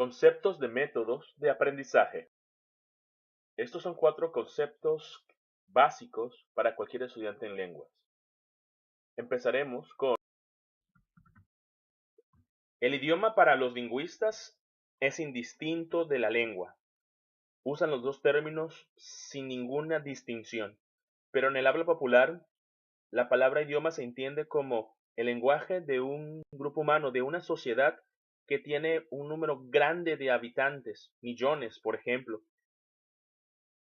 Conceptos de métodos de aprendizaje. Estos son 4 conceptos básicos para cualquier estudiante en lenguas. Empezaremos con el idioma. Para los lingüistas es indistinto de la lengua. Usan los dos términos sin ninguna distinción, pero en el habla popular la palabra idioma se entiende como el lenguaje de un grupo humano, de una sociedad que tiene un número grande de habitantes, millones, por ejemplo,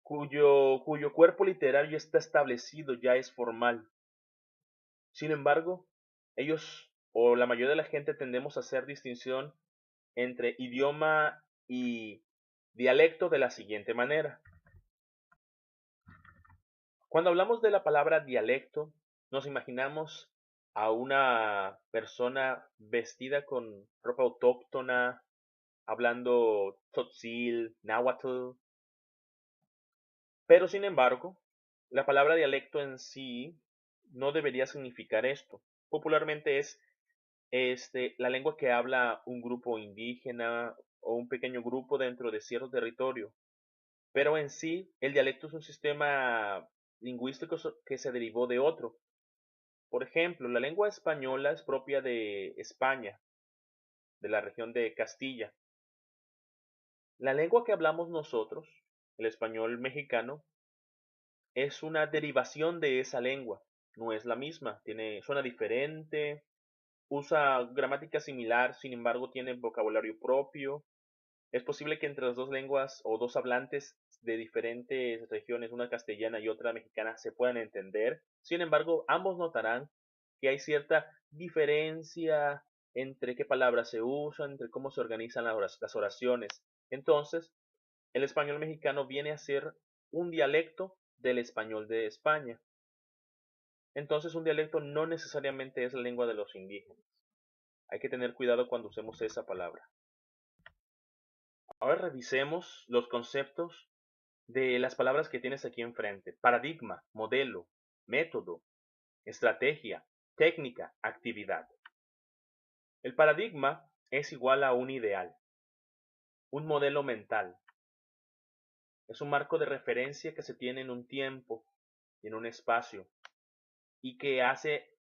cuyo cuerpo literario está establecido, ya es formal. Sin embargo, ellos o la mayoría de la gente tendemos a hacer distinción entre idioma y dialecto de la siguiente manera. Cuando hablamos de la palabra dialecto, nos imaginamos a una persona vestida con ropa autóctona, hablando tzotzil, náhuatl. Pero sin embargo, la palabra dialecto en sí no debería significar esto. Popularmente es la lengua que habla un grupo indígena o un pequeño grupo dentro de cierto territorio. Pero en sí, el dialecto es un sistema lingüístico que se derivó de otro. Por ejemplo, la lengua española es propia de España, de la región de Castilla. La lengua que hablamos nosotros, el español mexicano, es una derivación de esa lengua. No es la misma, suena diferente, usa gramática similar, sin embargo tiene vocabulario propio. Es posible que entre las dos lenguas o dos hablantes de diferentes regiones, una castellana y otra mexicana, se puedan entender. Sin embargo, ambos notarán que hay cierta diferencia entre qué palabras se usan, entre cómo se organizan las oraciones. Entonces, el español mexicano viene a ser un dialecto del español de España. Entonces, un dialecto no necesariamente es la lengua de los indígenas. Hay que tener cuidado cuando usemos esa palabra. Ahora revisemos los conceptos de las palabras que tienes aquí enfrente. Paradigma, modelo, método, estrategia, técnica, actividad. El paradigma es igual a un ideal, un modelo mental. Es un marco de referencia que se tiene en un tiempo y en un espacio y que hace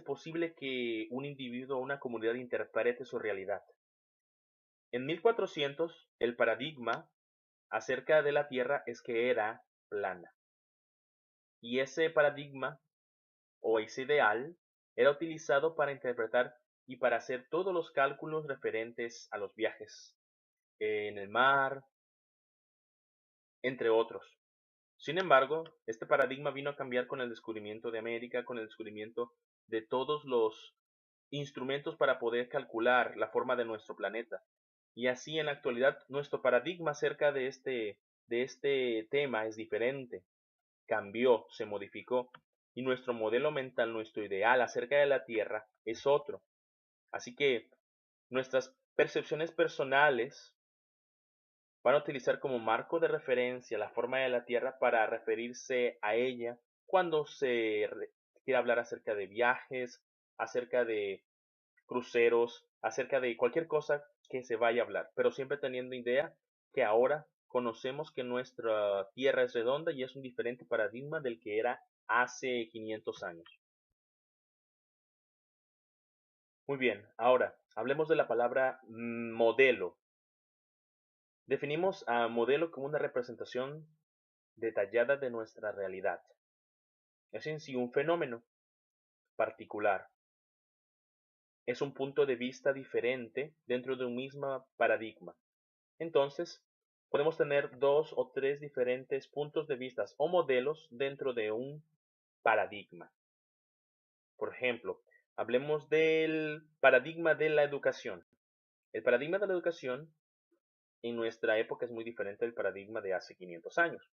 posible que un individuo o una comunidad interprete su realidad. En 1400, el paradigma acerca de la Tierra es que era plana. Y ese paradigma o ese ideal era utilizado para interpretar y para hacer todos los cálculos referentes a los viajes en el mar, entre otros. Sin embargo, este paradigma vino a cambiar con el descubrimiento de América, con el descubrimiento de todos los instrumentos para poder calcular la forma de nuestro planeta. Y así en la actualidad nuestro paradigma acerca de este tema es diferente, cambió, se modificó, y nuestro modelo mental, nuestro ideal acerca de la Tierra es otro. Así que nuestras percepciones personales van a utilizar como marco de referencia la forma de la Tierra para referirse a ella cuando se quiere hablar acerca de viajes, acerca de cruceros, acerca de cualquier cosa que se vaya a hablar, pero siempre teniendo idea que ahora conocemos que nuestra Tierra es redonda y es un diferente paradigma del que era hace 500 años. Muy bien, ahora hablemos de la palabra modelo. Definimos a modelo como una representación detallada de nuestra realidad. Es en sí un fenómeno particular. Es un punto de vista diferente dentro de un mismo paradigma. Entonces, podemos tener 2 o 3 diferentes puntos de vista o modelos dentro de un paradigma. Por ejemplo, hablemos del paradigma de la educación. El paradigma de la educación en nuestra época es muy diferente del paradigma de hace 500 años.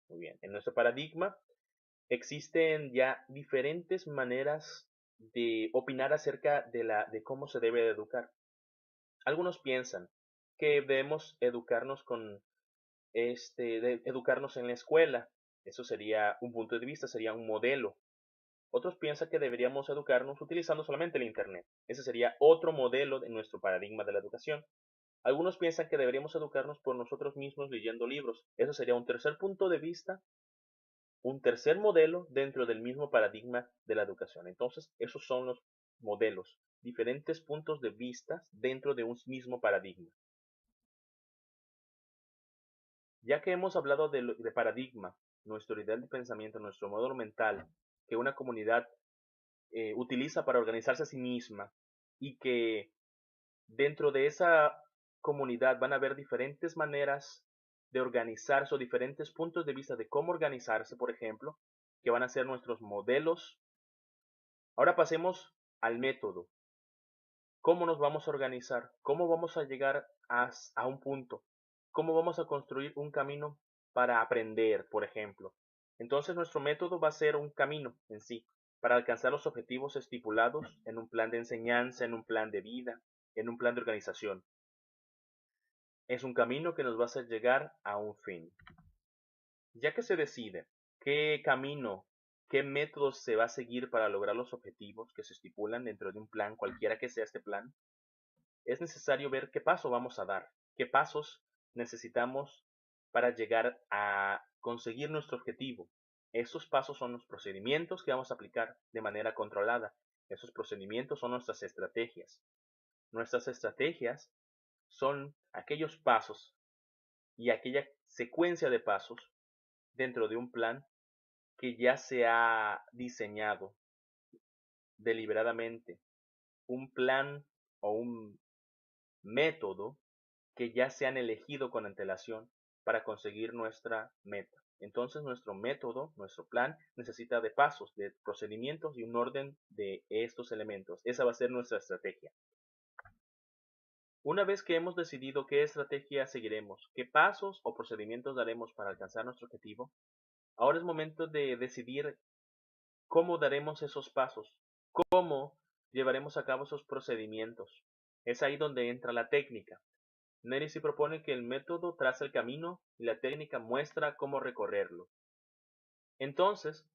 Muy bien, en nuestro paradigma existen ya diferentes maneras de opinar acerca de cómo se debe educar. Algunos piensan que debemos educarnos educarnos en la escuela. Eso sería un punto de vista, sería un modelo. Otros piensan que deberíamos educarnos utilizando solamente el Internet. Ese sería otro modelo de nuestro paradigma de la educación. Algunos piensan que deberíamos educarnos por nosotros mismos leyendo libros. Eso sería un tercer punto de vista, un tercer modelo dentro del mismo paradigma de la educación. Entonces, esos son los modelos, diferentes puntos de vista dentro de un mismo paradigma. Ya que hemos hablado de paradigma, nuestro ideal de pensamiento, nuestro modelo mental, que una comunidad utiliza para organizarse a sí misma y que dentro de esa comunidad van a haber diferentes maneras de organizarse o diferentes puntos de vista de cómo organizarse, por ejemplo, que van a ser nuestros modelos. Ahora pasemos al método. ¿Cómo nos vamos a organizar? ¿Cómo vamos a llegar a un punto? ¿Cómo vamos a construir un camino para aprender, por ejemplo? Entonces nuestro método va a ser un camino en sí, para alcanzar los objetivos estipulados en un plan de enseñanza, en un plan de vida, en un plan de organización. Es un camino que nos va a hacer llegar a un fin. Ya que se decide qué camino, qué método se va a seguir para lograr los objetivos que se estipulan dentro de un plan, cualquiera que sea este plan, es necesario ver qué paso vamos a dar, qué pasos necesitamos para llegar a conseguir nuestro objetivo. Esos pasos son los procedimientos que vamos a aplicar de manera controlada. Esos procedimientos son nuestras estrategias. Nuestras estrategias son aquellos pasos y aquella secuencia de pasos dentro de un plan que ya se ha diseñado deliberadamente. Un plan o un método que ya se han elegido con antelación para conseguir nuestra meta. Entonces nuestro método, nuestro plan, necesita de pasos, de procedimientos y un orden de estos elementos. Esa va a ser nuestra estrategia. Una vez que hemos decidido qué estrategia seguiremos, qué pasos o procedimientos daremos para alcanzar nuestro objetivo, ahora es momento de decidir cómo daremos esos pasos, cómo llevaremos a cabo esos procedimientos. Es ahí donde entra la técnica. Neri propone que el método traza el camino y la técnica muestra cómo recorrerlo. Entonces,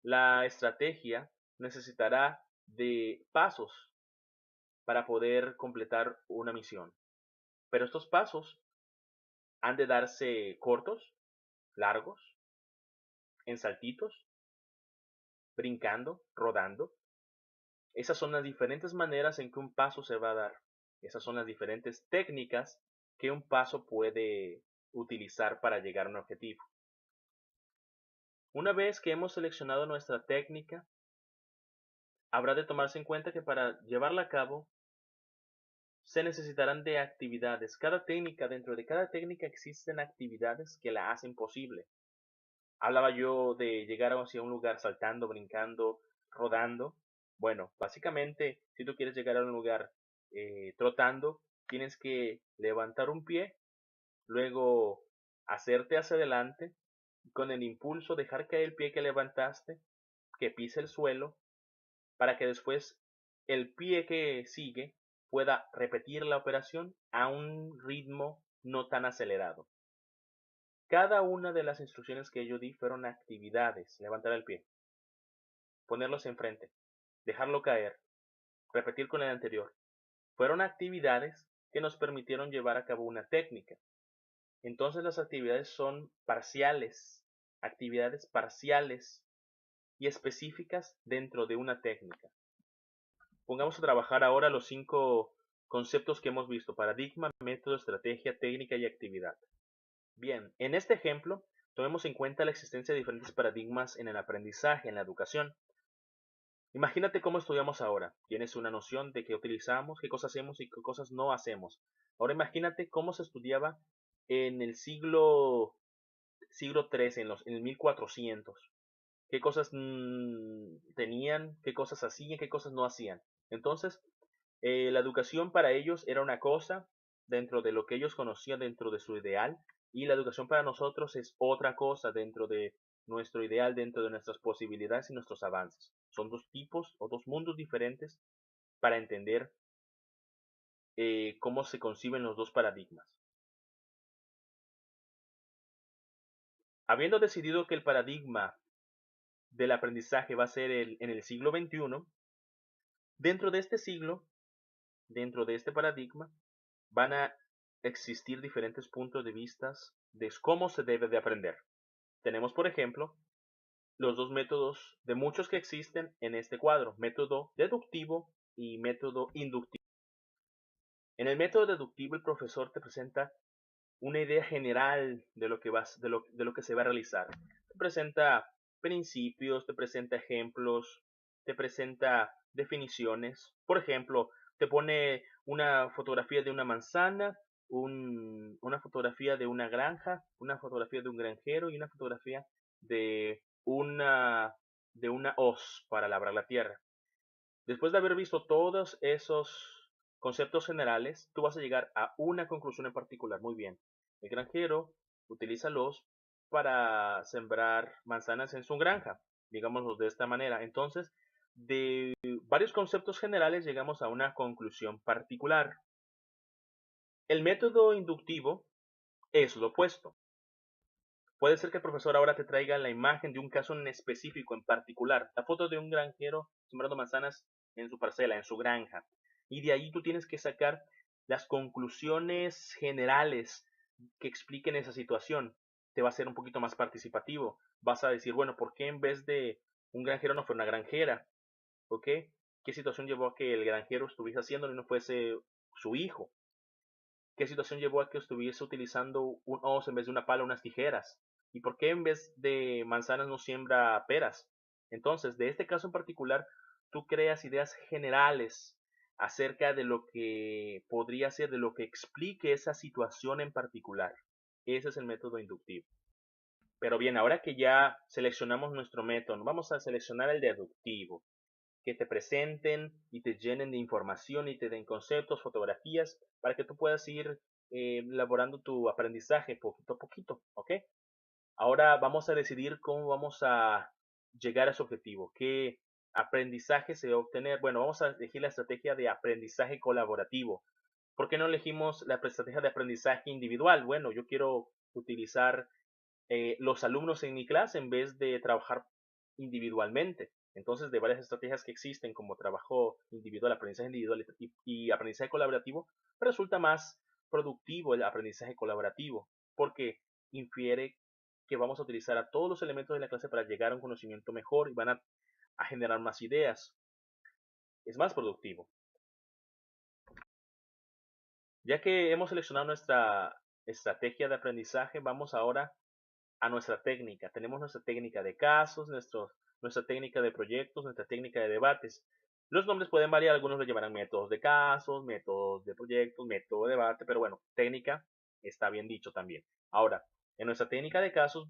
la estrategia necesitará de pasos para poder completar una misión. Pero estos pasos han de darse cortos, largos, en saltitos, brincando, rodando. Esas son las diferentes maneras en que un paso se va a dar. Esas son las diferentes técnicas que un paso puede utilizar para llegar a un objetivo. Una vez que hemos seleccionado nuestra técnica, habrá de tomarse en cuenta que para llevarla a cabo se necesitarán de actividades. Dentro de cada técnica existen actividades que la hacen posible. Hablaba yo de llegar hacia un lugar saltando, brincando, rodando. Bueno, básicamente, si tú quieres llegar a un lugar trotando, tienes que levantar un pie, luego hacerte hacia adelante, y con el impulso dejar caer el pie que levantaste, que pise el suelo, para que después el pie que sigue pueda repetir la operación a un ritmo no tan acelerado. Cada una de las instrucciones que yo di fueron actividades: levantar el pie, ponerlos enfrente, dejarlo caer, repetir con el anterior. Fueron actividades que nos permitieron llevar a cabo una técnica. Entonces las actividades son actividades parciales y específicas dentro de una técnica. Pongamos a trabajar ahora los 5 conceptos que hemos visto: paradigma, método, estrategia, técnica y actividad. Bien, en este ejemplo, tomemos en cuenta la existencia de diferentes paradigmas en el aprendizaje, en la educación. Imagínate cómo estudiamos ahora. Tienes una noción de qué utilizamos, qué cosas hacemos y qué cosas no hacemos. Ahora imagínate cómo se estudiaba en el siglo XIII, en el 1400. Qué cosas tenían, qué cosas hacían, qué cosas no hacían. Entonces, la educación para ellos era una cosa dentro de lo que ellos conocían, dentro de su ideal, y la educación para nosotros es otra cosa dentro de nuestro ideal, dentro de nuestras posibilidades y nuestros avances. Son dos tipos o dos mundos diferentes para entender cómo se conciben los dos paradigmas. Habiendo decidido que el paradigma del aprendizaje va a ser en el siglo XXI, dentro de este siglo, dentro de este paradigma, van a existir diferentes puntos de vista de cómo se debe de aprender. Tenemos, por ejemplo, los dos métodos de muchos que existen en este cuadro, método deductivo y método inductivo. En el método deductivo el profesor te presenta una idea general de lo que se va a realizar. Te presenta principios, te presenta ejemplos, te presenta definiciones. Por ejemplo, te pone una fotografía de una manzana, una fotografía de una granja, una fotografía de un granjero y una fotografía de una hoz para labrar la tierra. Después de haber visto todos esos conceptos generales, tú vas a llegar a una conclusión en particular. Muy bien. El granjero utiliza los para sembrar manzanas en su granja, digámoslo de esta manera. Entonces, de varios conceptos generales llegamos a una conclusión particular. El método inductivo es lo opuesto. Puede ser que el profesor ahora te traiga la imagen de un caso en específico, en particular, la foto de un granjero sembrando manzanas en su parcela, en su granja. Y de ahí tú tienes que sacar las conclusiones generales que expliquen esa situación. Te va a ser un poquito más participativo. Vas a decir, bueno, ¿por qué en vez de un granjero no fue una granjera? ¿Ok? ¿Qué situación llevó a que el granjero estuviese haciéndolo y no fuese su hijo? ¿Qué situación llevó a que estuviese utilizando un hoz en vez de una pala, unas tijeras? ¿Y por qué en vez de manzanas no siembra peras? Entonces, de este caso en particular, tú creas ideas generales acerca de lo que podría ser, de lo que explique esa situación en particular. Ese es el método inductivo. Pero bien, ahora que ya seleccionamos nuestro método, vamos a seleccionar el deductivo, que te presenten y te llenen de información y te den conceptos, fotografías, para que tú puedas ir elaborando tu aprendizaje poquito a poquito, ¿ok? Ahora vamos a decidir cómo vamos a llegar a ese objetivo, qué aprendizaje se va a obtener. Bueno, vamos a elegir la estrategia de aprendizaje colaborativo. ¿Por qué no elegimos la estrategia de aprendizaje individual? Bueno, yo quiero utilizar los alumnos en mi clase en vez de trabajar individualmente. Entonces, de varias estrategias que existen como trabajo individual, aprendizaje individual y aprendizaje colaborativo, resulta más productivo el aprendizaje colaborativo porque infiere que vamos a utilizar a todos los elementos de la clase para llegar a un conocimiento mejor y van a generar más ideas. Es más productivo. Ya que hemos seleccionado nuestra estrategia de aprendizaje, vamos ahora a nuestra técnica. Tenemos nuestra técnica de casos, nuestra técnica de proyectos, nuestra técnica de debates. Los nombres pueden variar, algunos lo llamarán métodos de casos, métodos de proyectos, método de debate, pero bueno, técnica está bien dicho también. Ahora, en nuestra técnica de casos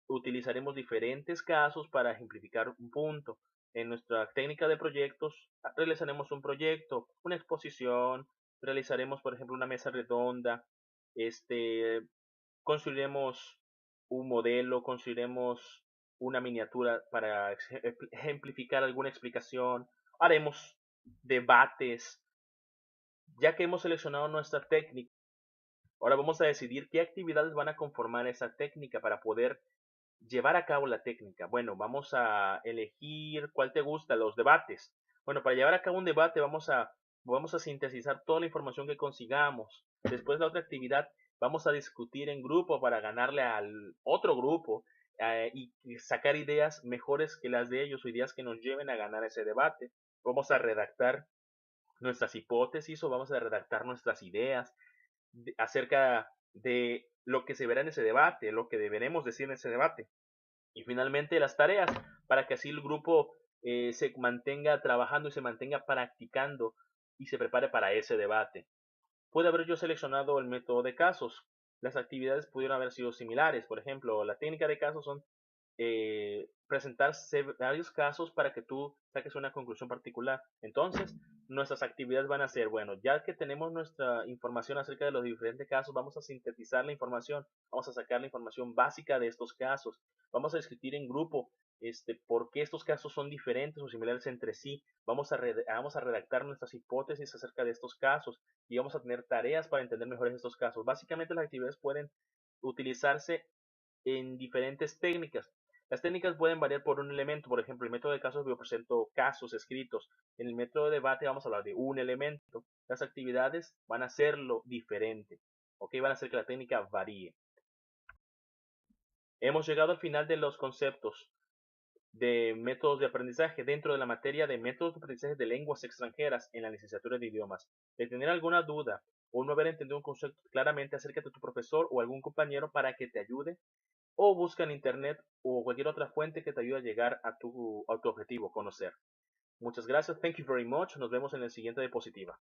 utilizaremos diferentes casos para ejemplificar un punto. En nuestra técnica de proyectos realizaremos un proyecto, una exposición, realizaremos por ejemplo una mesa redonda, construiremos un modelo, construiremos una miniatura para ejemplificar alguna explicación, haremos debates. Ya que hemos seleccionado nuestra técnica, ahora vamos a decidir qué actividades van a conformar esa técnica para poder llevar a cabo la técnica. Bueno, vamos a elegir cuál te gusta, los debates. Bueno, para llevar a cabo un debate vamos a sintetizar toda la información que consigamos. Después la otra actividad, vamos a discutir en grupo para ganarle al otro grupo y sacar ideas mejores que las de ellos o ideas que nos lleven a ganar ese debate. Vamos a redactar nuestras hipótesis o vamos a redactar nuestras ideas acerca de lo que se verá en ese debate, lo que deberemos decir en ese debate. Y finalmente las tareas, para que así el grupo se mantenga trabajando y se mantenga practicando y se prepare para ese debate. Puede haber yo seleccionado el método de casos. Las actividades pudieron haber sido similares. Por ejemplo, la técnica de casos son presentar varios casos para que tú saques una conclusión particular. Entonces, nuestras actividades van a ser, bueno, ya que tenemos nuestra información acerca de los diferentes casos, vamos a sintetizar la información, vamos a sacar la información básica de estos casos, vamos a discutir en grupo por qué estos casos son diferentes o similares entre sí, vamos a redactar nuestras hipótesis acerca de estos casos y vamos a tener tareas para entender mejor estos casos. Básicamente las actividades pueden utilizarse en diferentes técnicas. Las técnicas pueden variar por un elemento, por ejemplo, el método de casos yo presento casos escritos, en el método de debate vamos a hablar de un elemento, las actividades van a hacerlo diferente. ¿ok? Van a hacer que la técnica varíe. Hemos llegado al final de los conceptos de métodos de aprendizaje dentro de la materia de métodos de aprendizaje de lenguas extranjeras en la licenciatura de idiomas. De tener alguna duda o no haber entendido un concepto claramente, acércate a tu profesor o algún compañero para que te ayude, o busca en internet o cualquier otra fuente que te ayude a llegar a tu objetivo, conocer. Muchas gracias. Thank you very much. Nos vemos en la siguiente diapositiva.